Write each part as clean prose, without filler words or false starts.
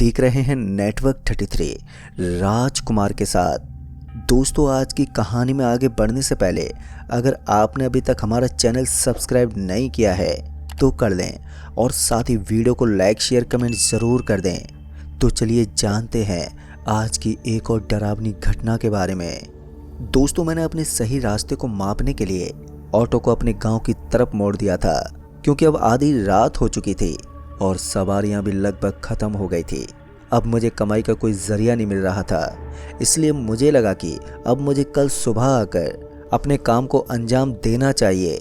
देख रहे हैं नेटवर्क 33 राजकुमार के साथ। दोस्तों, आज की कहानी में आगे बढ़ने से पहले अगर आपने अभी तक हमारा चैनल सब्सक्राइब नहीं किया है तो कर लें और साथ ही वीडियो को लाइक शेयर कमेंट ज़रूर कर दें। तो चलिए जानते हैं आज की एक और डरावनी घटना के बारे में। दोस्तों, मैंने अपने सही रास्ते को मापने के लिए ऑटो को अपने गांव की तरफ मोड़ दिया था, क्योंकि अब आधी रात हो चुकी थी और सवारियां भी लगभग ख़त्म हो गई थी। अब मुझे कमाई का कोई जरिया नहीं मिल रहा था, इसलिए मुझे लगा कि अब मुझे कल सुबह आकर अपने काम को अंजाम देना चाहिए।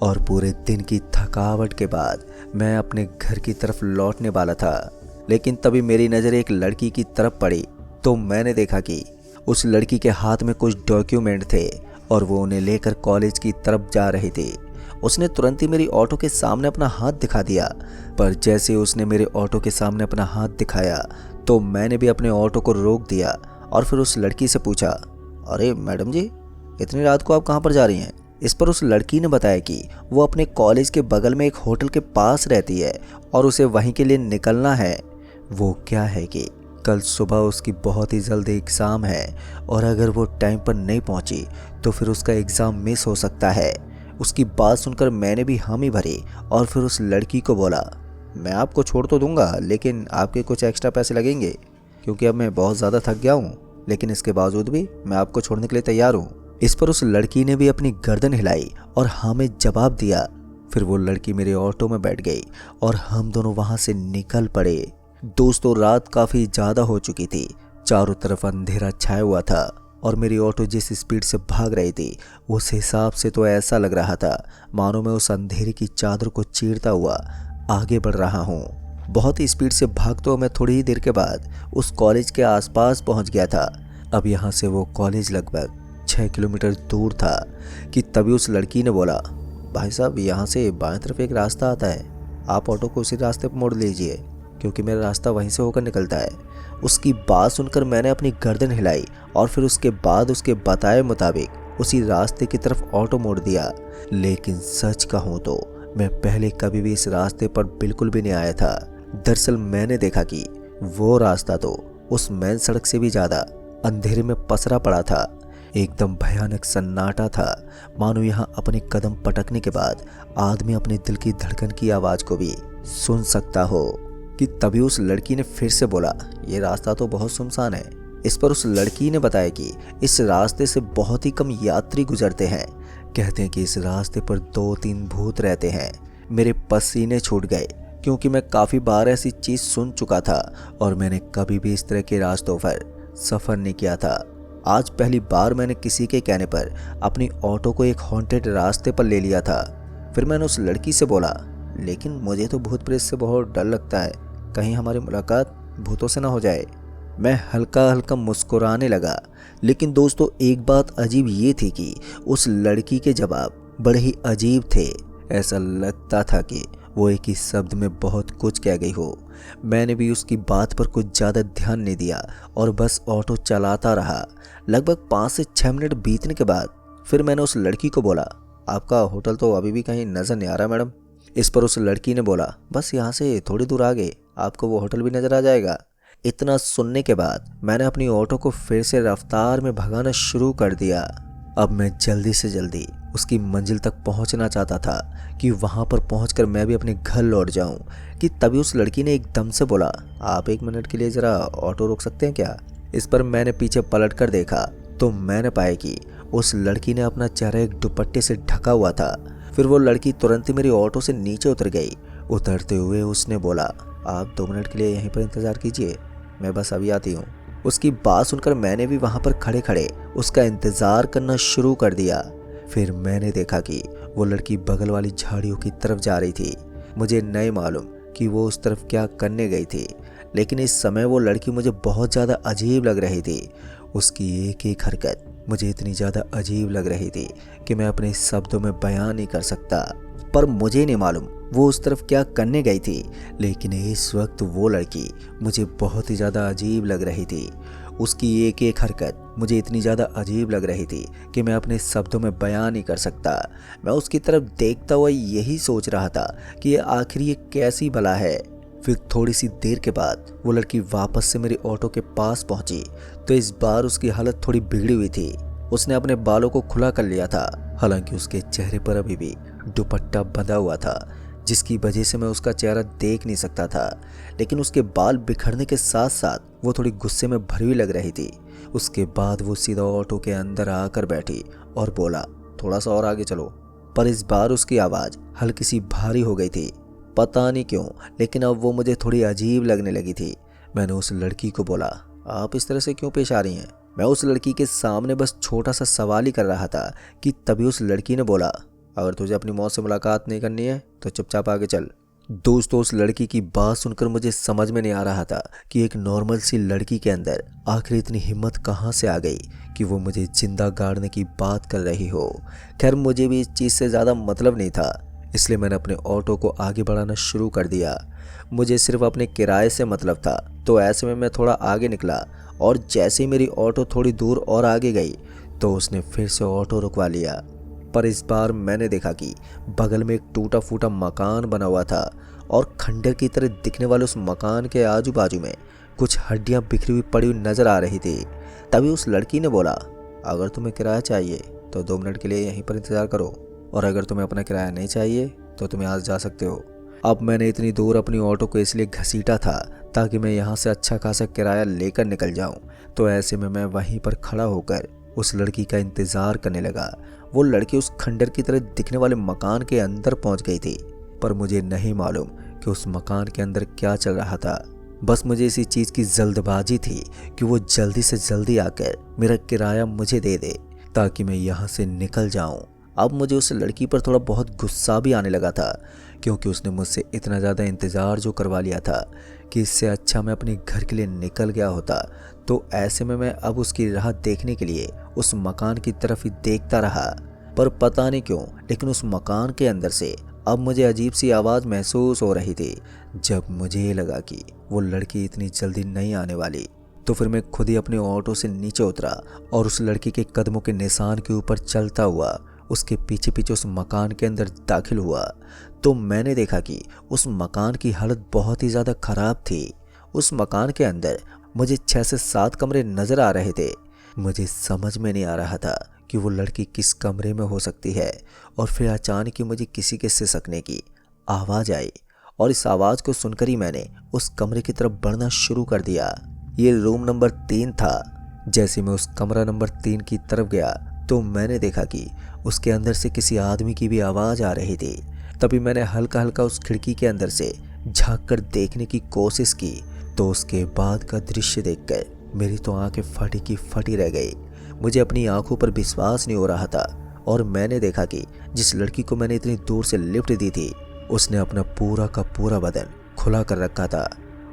और पूरे दिन की थकावट के बाद मैं अपने घर की तरफ लौटने वाला था, लेकिन तभी मेरी नज़र एक लड़की की तरफ पड़ी तो मैंने देखा कि उस लड़की के हाथ में कुछ डॉक्यूमेंट थे और वो उन्हें लेकर कॉलेज की तरफ जा रही थी। उसने तुरंत ही मेरी ऑटो के सामने अपना हाथ दिखा दिया, पर जैसे उसने मेरे ऑटो के सामने अपना हाथ दिखाया तो मैंने भी अपने ऑटो को रोक दिया और फिर उस लड़की से पूछा, अरे मैडम जी, इतनी रात को आप कहाँ पर जा रही हैं? इस पर उस लड़की ने बताया कि वो अपने कॉलेज के बगल में एक होटल के पास रहती है और उसे वहीं के लिए निकलना है। वो क्या है कि कल सुबह उसकी बहुत ही जल्द एग्ज़ाम है और अगर वो टाइम पर नहीं पहुंची तो फिर उसका एग्ज़ाम मिस हो सकता है। उसकी बात सुनकर मैंने भी हामी भरी और फिर उस लड़की को बोला, मैं आपको छोड़ तो दूंगा, लेकिन आपके कुछ एक्स्ट्रा पैसे लगेंगे, क्योंकि अब मैं बहुत ज़्यादा थक गया हूँ, लेकिन इसके बावजूद भी मैं आपको छोड़ने के लिए तैयार हूँ। इस पर उस लड़की ने भी अपनी गर्दन हिलाई और हाँ में जवाब दिया। फिर वो लड़की मेरे ऑटो में बैठ गई और हम दोनों वहाँ से निकल पड़े। दोस्तों, रात काफ़ी ज़्यादा हो चुकी थी, चारों तरफ अंधेरा छाया हुआ था और मेरी ऑटो जिस स्पीड से भाग रही थी उस हिसाब से तो ऐसा लग रहा था मानो मैं उस अंधेरे की चादर को चीरता हुआ आगे बढ़ रहा हूँ। बहुत ही स्पीड से भागते हुए मैं थोड़ी ही देर के बाद उस कॉलेज के आसपास पहुँच गया था। अब यहाँ से वो कॉलेज लगभग 6 किलोमीटर दूर था कि तभी उस लड़की ने बोला, भाई साहब, यहाँ से बाएं तरफ एक रास्ता आता है, आप ऑटो को उसी रास्ते पर मोड़ लीजिए, क्योंकि मेरा रास्ता वहीं से होकर निकलता है। उसकी बात सुनकर मैंने अपनी गर्दन हिलाई और फिर उसके बाद उसके बताए मुताबिक उसी रास्ते की तरफ ऑटो मोड़ दिया। लेकिन सच कहूँ तो मैं पहले कभी भी इस रास्ते पर बिल्कुल भी नहीं आया था। दरअसल मैंने देखा कि वो रास्ता तो उस मेन सड़क से भी ज़्यादा अंधेरे में पसरा पड़ा था। एकदम भयानक सन्नाटा था, मानो यहाँ अपने कदम पटकने के बाद आदमी अपने दिल की धड़कन की आवाज़ को भी सुन सकता हो। कि तभी उस लड़की ने फिर से बोला, ये रास्ता तो बहुत सुनसान है। इस पर उस लड़की ने बताया कि इस रास्ते से बहुत ही कम यात्री गुजरते हैं। कहते हैं कि इस रास्ते पर 2-3 भूत रहते हैं। मेरे पसीने छूट गए, क्योंकि मैं काफ़ी बार ऐसी चीज़ सुन चुका था और मैंने कभी भी इस तरह के रास्तों पर सफ़र नहीं किया था। आज पहली बार मैंने किसी के कहने पर अपनी ऑटो को एक हॉन्टेड रास्ते पर ले लिया था। फिर मैंने उस लड़की से बोला, लेकिन मुझे तो भूत प्रेत से बहुत डर लगता है, कहीं हमारी मुलाकात भूतों से ना हो जाए। मैं हल्का हल्का मुस्कुराने लगा। लेकिन दोस्तों, एक बात अजीब ये थी कि उस लड़की के जवाब बड़े ही अजीब थे। ऐसा लगता था कि वो एक ही शब्द में बहुत कुछ कह गई हो। मैंने भी उसकी बात पर कुछ ज़्यादा ध्यान नहीं दिया और बस ऑटो चलाता रहा। लगभग 5 से 6 मिनट बीतने के बाद फिर मैंने उस लड़की को बोला, आपका होटल तो अभी भी कहीं नज़र नहीं आ रहा मैडम। इस पर उस लड़की ने बोला, बस यहाँ से थोड़ी दूर आगे आपको वो होटल भी नज़र आ जाएगा। इतना सुनने के बाद मैंने अपनी ऑटो को फिर से रफ्तार में भगाना शुरू कर दिया। अब मैं जल्दी से जल्दी उसकी मंजिल तक पहुंचना चाहता था कि वहां पर पहुंचकर मैं भी अपने घर लौट जाऊं। कि तभी उस लड़की ने एकदम से बोला, आप 1 मिनट के लिए ज़रा ऑटो रोक सकते हैं क्या? इस पर मैंने पीछे पलट कर देखा तो मैंने पाया कि उस लड़की ने अपना चेहरा एक दुपट्टे से ढका हुआ था। फिर वो लड़की तुरंत ही मेरी ऑटो से नीचे उतर गई। उतरते हुए उसने बोला, आप 2 मिनट के लिए यहीं पर इंतज़ार कीजिए, मैं बस अभी आती हूँ। उसकी बात सुनकर मैंने भी वहाँ पर खड़े खड़े उसका इंतज़ार करना शुरू कर दिया। फिर मैंने देखा कि वो लड़की बगल वाली झाड़ियों की तरफ जा रही थी। मुझे नहीं मालूम कि वो उस तरफ क्या करने गई थी, लेकिन इस समय वो लड़की मुझे बहुत ज़्यादा अजीब लग रही थी। उसकी एक एक हरकत मुझे इतनी ज़्यादा अजीब लग रही थी कि मैं अपने शब्दों में बयान नहीं कर सकता। पर मुझे नहीं मालूम वो उस तरफ क्या करने गई थी, लेकिन इस वक्त वो लड़की मुझे बहुत ही ज़्यादा अजीब लग रही थी। उसकी एक एक हरकत मुझे इतनी ज़्यादा अजीब लग रही थी कि मैं अपने शब्दों में बयान नहीं कर सकता। मैं उसकी तरफ देखता हुआ यही सोच रहा था कि आखिर ये कैसी भला है। फिर थोड़ी सी देर के बाद वो लड़की वापस से मेरे ऑटो के पास पहुंची तो इस बार उसकी हालत थोड़ी बिगड़ी हुई थी। उसने अपने बालों को खुला कर लिया था, हालांकि उसके चेहरे पर अभी भी दुपट्टा बंधा हुआ था, जिसकी वजह से मैं उसका चेहरा देख नहीं सकता था। लेकिन उसके बाल बिखरने के साथ साथ वो थोड़ी गुस्से में भरी हुई लग रही थी। उसके बाद वो सीधा ऑटो के अंदर आकर बैठी और बोला, थोड़ा सा और आगे चलो। पर इस बार उसकी आवाज़ हल्की सी भारी हो गई थी, पता नहीं क्यों, लेकिन अब वो मुझे थोड़ी अजीब लगने लगी थी। मैंने उस लड़की को बोला, आप इस तरह से क्यों पेश आ रही हैं? मैं उस लड़की के सामने बस छोटा सा सवाल ही कर रहा था कि तभी उस लड़की ने बोला, अगर तुझे अपनी मौत से मुलाकात नहीं करनी है तो चुपचाप आगे चल। दोस्तों, उस लड़की की बात सुनकर मुझे समझ में नहीं आ रहा था कि एक नॉर्मल सी लड़की के अंदर आखिर इतनी हिम्मत कहाँ से आ गई कि वो मुझे जिंदा गाड़ने की बात कर रही हो। खैर, मुझे भी इस चीज़ से ज़्यादा मतलब नहीं था, इसलिए मैंने अपने ऑटो को आगे बढ़ाना शुरू कर दिया। मुझे सिर्फ अपने किराए से मतलब था, तो ऐसे में मैं थोड़ा आगे निकला और जैसे ही मेरी ऑटो थोड़ी दूर और आगे गई तो उसने फिर से ऑटो रुकवा लिया। पर इस बार मैंने देखा कि बगल में एक टूटा फूटा मकान बना हुआ था और खंडर की तरह दिखने वाले उस मकान के आजू बाजू में कुछ हड्डियां बिखरी हुई पड़ी हुई नजर आ रही थी। तभी उस लड़की ने बोला, अगर तुम्हें किराया चाहिए तो 2 मिनट के लिए यहीं पर इंतज़ार करो, और अगर तुम्हें अपना किराया नहीं चाहिए तो तुम यहाँ से जा सकते हो। अब मैंने इतनी दूर अपनी ऑटो को इसलिए घसीटा था ताकि मैं यहाँ से अच्छा खासा किराया लेकर निकल जाऊँ। तो ऐसे में मैं वहीं पर खड़ा होकर उस लड़की का इंतज़ार करने लगा। वो लड़की उस खंडर की तरह दिखने वाले मकान के अंदर पहुंच गई थी, पर मुझे नहीं मालूम कि उस मकान के अंदर क्या चल रहा था। बस मुझे इसी चीज़ की जल्दबाजी थी कि वो जल्दी से जल्दी आकर मेरा किराया मुझे दे दे ताकि मैं यहाँ से निकल जाऊँ। अब मुझे उस लड़की पर थोड़ा बहुत गुस्सा भी आने लगा था, क्योंकि उसने मुझसे इतना ज़्यादा इंतज़ार जो करवा लिया था कि इससे अच्छा मैं अपने घर के लिए निकल गया होता। तो ऐसे में मैं अब उसकी राह देखने के लिए उस मकान की तरफ ही देखता रहा। पर पता नहीं क्यों, लेकिन उस मकान के अंदर से अब मुझे अजीब सी आवाज़ महसूस हो रही थी। जब मुझे लगा कि वो लड़की इतनी जल्दी नहीं आने वाली, तो फिर मैं खुद ही अपने ऑटो से नीचे उतरा और उस लड़की के कदमों के निशान के ऊपर चलता हुआ उसके पीछे पीछे उस मकान के अंदर दाखिल हुआ। तो मैंने देखा कि उस मकान की हालत बहुत ही ज़्यादा ख़राब थी। उस मकान के अंदर मुझे 6 से 7 कमरे नज़र आ रहे थे। मुझे समझ में नहीं आ रहा था कि वो लड़की किस कमरे में हो सकती है। और फिर अचानक ही मुझे किसी के सिसकने की आवाज़ आई और इस आवाज़ को सुनकर ही मैंने उस कमरे की तरफ बढ़ना शुरू कर दिया। ये रूम नंबर 3 था। जैसे मैं उस कमरा नंबर 3 की तरफ गया तो मैंने देखा कि उसके अंदर से किसी आदमी की भी आवाज़ आ रही थी। तभी मैंने हल्का हल्का उस खिड़की के अंदर से झांक कर देखने की कोशिश की, तो उसके बाद का दृश्य देखकर मेरी तो आंखें फटी की फटी रह गई। मुझे अपनी आंखों पर विश्वास नहीं हो रहा था और मैंने देखा कि जिस लड़की को मैंने इतनी दूर से लिफ्ट दी थी, उसने अपना पूरा का पूरा बदन खुला कर रखा था।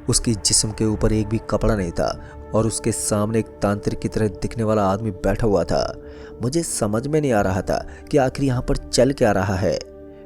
उसकी जिस्म के ऊपर एक भी कपड़ा नहीं था और उसके सामने एक तांत्रिक की तरह दिखने वाला आदमी बैठा हुआ था। मुझे समझ में नहीं आ रहा था कि आखिर यहाँ पर चल क्या रहा है।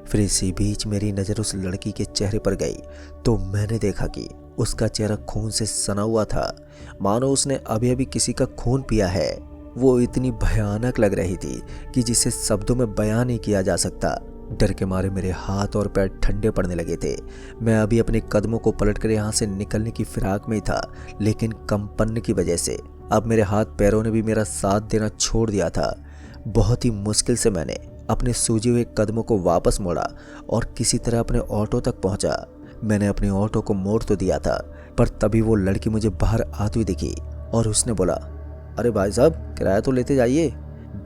फिर इसी बीच मेरी नज़र उस लड़की के चेहरे पर गई तो मैंने देखा कि उसका चेहरा खून से सना हुआ था, मानो उसने अभी अभी किसी का खून पिया है। वो इतनी भयानक लग रही थी कि जिसे शब्दों में बयान नहीं किया जा सकता। डर के मारे मेरे हाथ और पैर ठंडे पड़ने लगे थे। मैं अभी अपने कदमों को पलटकर यहाँ से निकलने की फिराक में ही था, लेकिन कंपन की वजह से अब मेरे हाथ पैरों ने भी मेरा साथ देना छोड़ दिया था। बहुत ही मुश्किल से मैंने अपने सूजे हुए कदमों को वापस मोड़ा और किसी तरह अपने ऑटो तक पहुंचा। मैंने अपने ऑटो को मोड़ तो दिया था, पर तभी वो लड़की मुझे बाहर आती हुई दिखी और उसने बोला, अरे भाई साहब, किराया तो लेते जाइए।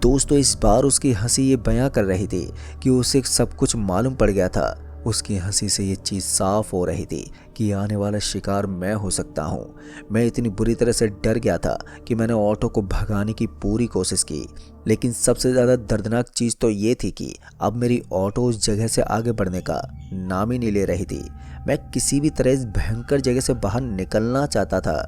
दोस्तों, इस बार उसकी हंसी ये बयां कर रही थी कि उसे सब कुछ मालूम पड़ गया था। उसकी हंसी से ये चीज़ साफ हो रही थी कि आने वाला शिकार मैं हो सकता हूँ। मैं इतनी बुरी तरह से डर गया था कि मैंने ऑटो को भगाने की पूरी कोशिश की, लेकिन सबसे ज़्यादा दर्दनाक चीज़ तो ये थी कि अब मेरी ऑटो उस जगह से आगे बढ़ने का नाम ही नहीं ले रही थी। मैं किसी भी तरह इस भयंकर जगह से बाहर निकलना चाहता था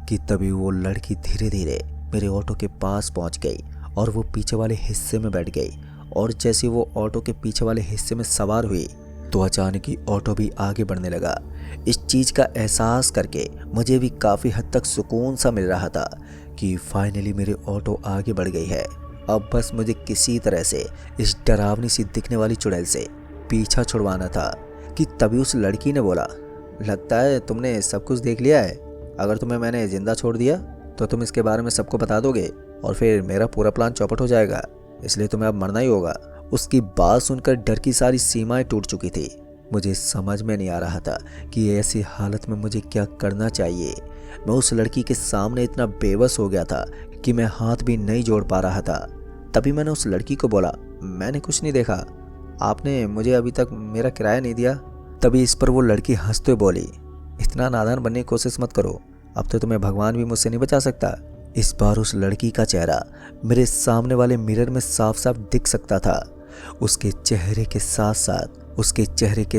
कि तभी वो लड़की धीरे धीरे मेरे ऑटो के पास पहुँच गई और वो पीछे वाले हिस्से में बैठ गई। और जैसे वो ऑटो के पीछे वाले हिस्से में सवार हुई तो अचानक ही ऑटो भी आगे बढ़ने लगा। इस चीज़ का एहसास करके मुझे भी काफ़ी हद तक सुकून सा मिल रहा था कि फाइनली मेरी ऑटो आगे बढ़ गई है। अब बस मुझे किसी तरह से इस डरावनी सी दिखने वाली चुड़ैल से पीछा छुड़वाना था कि तभी उस लड़की ने बोला, लगता है तुमने सब कुछ देख लिया है। अगर तुम्हें मैंने जिंदा छोड़ दिया तो तुम इसके बारे में सबको बता दोगे और फिर मेरा पूरा प्लान चौपट हो जाएगा, इसलिए तुम्हें अब मरना ही होगा। उसकी बात सुनकर डर की सारी सीमाएं टूट चुकी थी। मुझे समझ में नहीं आ रहा था कि ऐसी हालत में मुझे क्या करना चाहिए। मैं उस लड़की के सामने इतना बेबस हो गया था कि मैं हाथ भी नहीं जोड़ पा रहा था। तभी मैंने उस लड़की को बोला, मैंने कुछ नहीं देखा, आपने मुझे अभी तक मेरा किराया नहीं दिया। तभी इस पर वो लड़की हंसते बोली, इतना नादान बनने की कोशिश मत करो, अब तो तुम्हें भगवान भी मुझसे नहीं बचा सकता। इस बार उस लड़की का चेहरा मेरे सामने वाले मिरर में साफ साफ दिख सकता था। उसके चेहरे के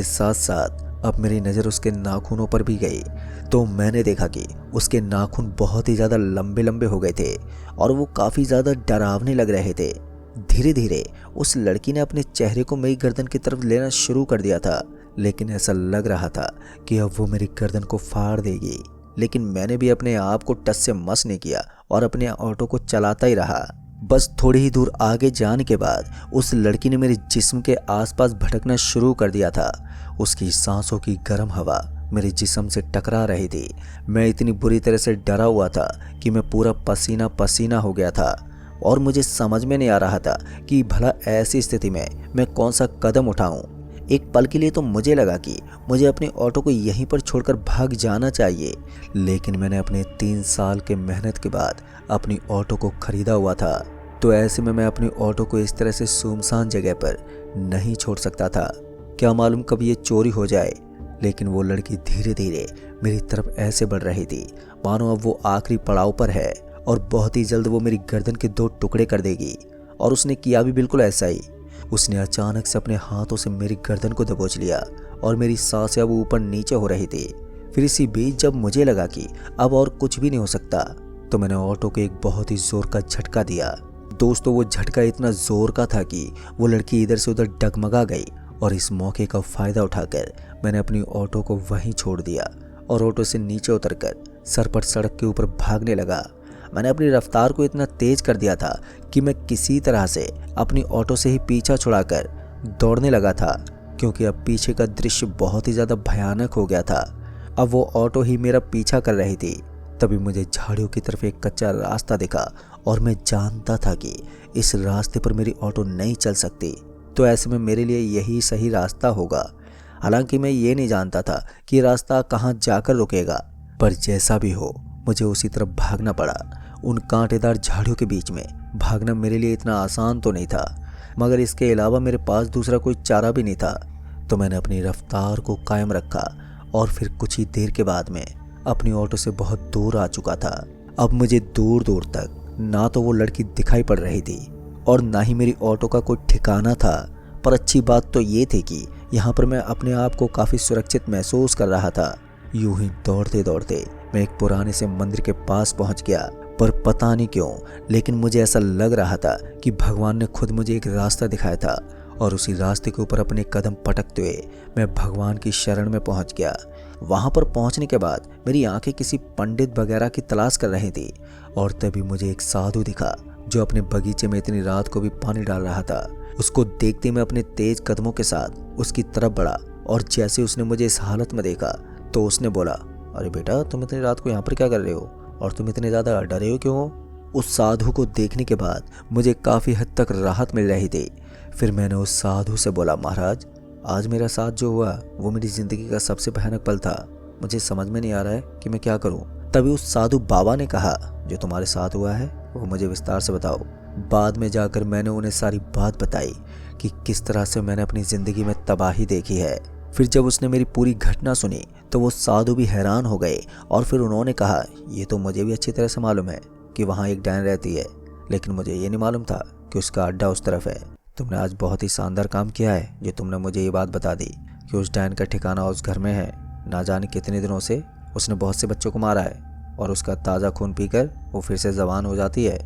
साथ साथ अब मेरी नज़र उसके नाखूनों पर भी गई तो मैंने देखा कि उसके नाखून बहुत ही ज़्यादा लंबे लंबे हो गए थे और वो काफ़ी ज़्यादा डरावने लग रहे थे। धीरे धीरे उस लड़की ने अपने चेहरे को मेरी गर्दन की तरफ लेना शुरू कर दिया था, लेकिन ऐसा लग रहा था कि अब वो मेरी गर्दन को फाड़ देगी। लेकिन मैंने भी अपने आप को टस से मस नहीं किया और अपने ऑटो को चलाता ही रहा। बस थोड़ी ही दूर आगे जाने के बाद उस लड़की ने मेरे जिस्म के आसपास भटकना शुरू कर दिया था। उसकी सांसों की गर्म हवा मेरे जिस्म से टकरा रही थी। मैं इतनी बुरी तरह से डरा हुआ था कि मैं पूरा पसीना पसीना हो गया था और मुझे समझ में नहीं आ रहा था कि भला ऐसी स्थिति में मैं कौन सा कदम उठाऊं। एक पल के लिए तो मुझे लगा कि मुझे अपने ऑटो को यहीं पर छोड़कर भाग जाना चाहिए, लेकिन मैंने अपने 3 साल के मेहनत के बाद अपनी ऑटो को खरीदा हुआ था, तो ऐसे में मैं अपनी ऑटो को इस तरह से सुनसान जगह पर नहीं छोड़ सकता था। क्या मालूम कब ये चोरी हो जाए। लेकिन वो लड़की धीरे धीरे मेरी तरफ ऐसे बढ़ रही थी मानो अब वो आखिरी पड़ाव पर है और बहुत ही जल्द वो मेरी गर्दन के 2 टुकड़े कर देगी। और उसने किया भी बिल्कुल ऐसा ही। उसने अचानक से अपने हाथों से मेरी गर्दन को दबोच लिया और मेरी सांसें अब ऊपर नीचे हो रही थी। फिर इसी बीच जब मुझे लगा कि अब और कुछ भी नहीं हो सकता तो मैंने ऑटो को एक बहुत ही जोर का झटका दिया। दोस्तों, वो झटका इतना जोर का था कि वो लड़की इधर से उधर डगमगा गई और इस मौके का फ़ायदा उठाकर मैंने अपनी ऑटो को वहीं छोड़ दिया और ऑटो से नीचे उतरकर सरपट सड़क के ऊपर भागने लगा। मैंने अपनी रफ्तार को इतना तेज कर दिया था कि मैं किसी तरह से अपनी ऑटो से ही पीछा छुड़ाकर दौड़ने लगा था, क्योंकि अब पीछे का दृश्य बहुत ही ज़्यादा भयानक हो गया था। अब वो ऑटो ही मेरा पीछा कर रही थी। तभी मुझे झाड़ियों की तरफ एक कच्चा रास्ता दिखा और मैं जानता था कि इस रास्ते पर मेरी ऑटो नहीं चल सकती, तो ऐसे में मेरे लिए यही सही रास्ता होगा। हालांकि मैं ये नहीं जानता था कि रास्ता कहाँ जाकर रुकेगा, पर जैसा भी हो मुझे उसी तरफ भागना पड़ा। उन कांटेदार झाड़ियों के बीच में भागना मेरे लिए इतना आसान तो नहीं था, मगर इसके अलावा मेरे पास दूसरा कोई चारा भी नहीं था। तो मैंने अपनी रफ्तार को कायम रखा और फिर कुछ ही देर के बाद में अपनी ऑटो से बहुत दूर आ चुका था। अब मुझे दूर दूर तक ना तो वो लड़की दिखाई पड़ रही थी और ना ही मेरी ऑटो का कोई ठिकाना था। पर अच्छी बात तो ये थी कि यहाँ पर मैं अपने आप को काफ़ी सुरक्षित महसूस कर रहा था। यूं ही दौड़ते दौड़ते मैं एक पुराने से मंदिर के पास पहुँच गया, पर पता नहीं क्यों लेकिन मुझे ऐसा लग रहा था कि भगवान ने खुद मुझे एक रास्ता दिखाया था और उसी रास्ते के ऊपर अपने कदम पटकते हुए मैं भगवान की शरण में पहुंच गया। वहां पर पहुंचने के बाद मेरी आंखें किसी पंडित वगैरह की तलाश कर रही थी और तभी मुझे एक साधु दिखा जो अपने बगीचे में इतनी रात को भी पानी डाल रहा था। उसको देखते मैं अपने तेज कदमों के साथ उसकी तरफ बढ़ा और जैसे उसने मुझे इस हालत में देखा तो उसने बोला, अरे बेटा, तुम इतनी रात को यहाँ पर क्या कर रहे हो और तुम इतने ज़्यादा डरे हो क्यों हो? उस साधु को देखने के बाद मुझे काफ़ी हद तक राहत मिल रही थी। फिर मैंने उस साधु से बोला, महाराज, आज मेरा साथ जो हुआ वो मेरी ज़िंदगी का सबसे भयानक पल था। मुझे समझ में नहीं आ रहा है कि मैं क्या करूं। तभी उस साधु बाबा ने कहा, जो तुम्हारे साथ हुआ है वो मुझे विस्तार से बताओ। बाद में जाकर मैंने उन्हें सारी बात बताई कि किस तरह से मैंने अपनी ज़िंदगी में तबाही देखी है। फिर जब उसने मेरी पूरी घटना सुनी तो वो साधु भी हैरान हो गए और फिर उन्होंने कहा, ये तो मुझे भी अच्छी तरह से मालूम है कि वहाँ एक डायन रहती है, लेकिन मुझे ये नहीं मालूम था कि उसका अड्डा उस तरफ है। तुमने आज बहुत ही शानदार काम किया है जो तुमने मुझे ये बात बता दी कि उस डायन का ठिकाना उस घर में है। ना जाने कितने दिनों से उसने बहुत से बच्चों को मारा है और उसका ताज़ा खून पीकर वो फिर से जवान हो जाती है।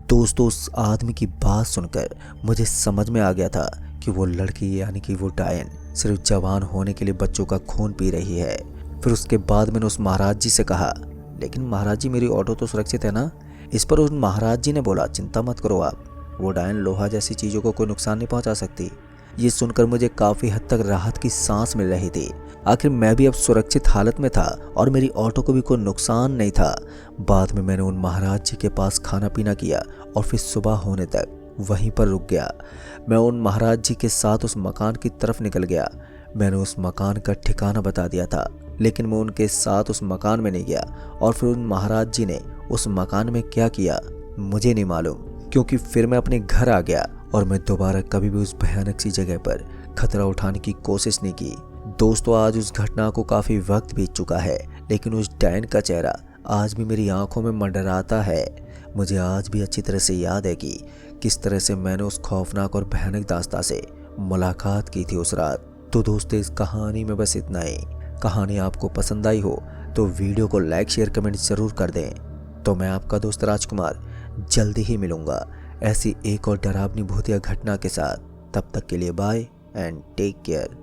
दोस्तों, उस आदमी की बात सुनकर मुझे समझ में आ गया था कि वो लड़की यानी कि वो डायन सिर्फ जवान होने के लिए बच्चों का खून पी रही है। फिर उसके बाद मैंने उस महाराज जी से कहा, लेकिन महाराज जी, मेरी ऑटो तो सुरक्षित है ना? इस पर उस महाराज जी ने बोला, चिंता मत करो आप, वो डायन लोहा जैसी चीज़ों को कोई नुकसान नहीं पहुंचा सकती। ये सुनकर मुझे काफ़ी हद तक राहत की सांस मिल रही थी। आखिर मैं भी अब सुरक्षित हालत में था और मेरी ऑटो को भी कोई नुकसान नहीं था। बाद में मैंने उन महाराज जी के पास खाना पीना किया और फिर सुबह होने तक वहीं पर रुक गया। मैं उन महाराज जी के साथ उस मकान की तरफ निकल गया। मैंने उस मकान का ठिकाना बता दिया था, लेकिन मैं उनके साथ उस मकान में नहीं गया। और फिर उन महाराज जी ने उस मकान में क्या किया मुझे नहीं मालूम, क्योंकि फिर मैं अपने घर आ गया और मैं दोबारा कभी भी उस भयानक सी जगह पर खतरा उठाने की कोशिश नहीं की। दोस्तों, आज उस घटना को काफ़ी वक्त बीत चुका है, लेकिन उस डैन का चेहरा आज भी मेरी आंखों में मंडराता है। मुझे आज भी अच्छी तरह से याद है कि किस तरह से मैंने उस खौफनाक और भयानक दास्तां से मुलाकात की थी उस रात। तो दोस्तों, इस कहानी में बस इतना ही। कहानी आपको पसंद आई हो तो वीडियो को लाइक शेयर कमेंट ज़रूर कर दें। तो मैं आपका दोस्त राजकुमार जल्दी ही मिलूँगा ऐसी एक और डरावनी भूतिया घटना के साथ। तब तक के लिए बाय एंड टेक केयर।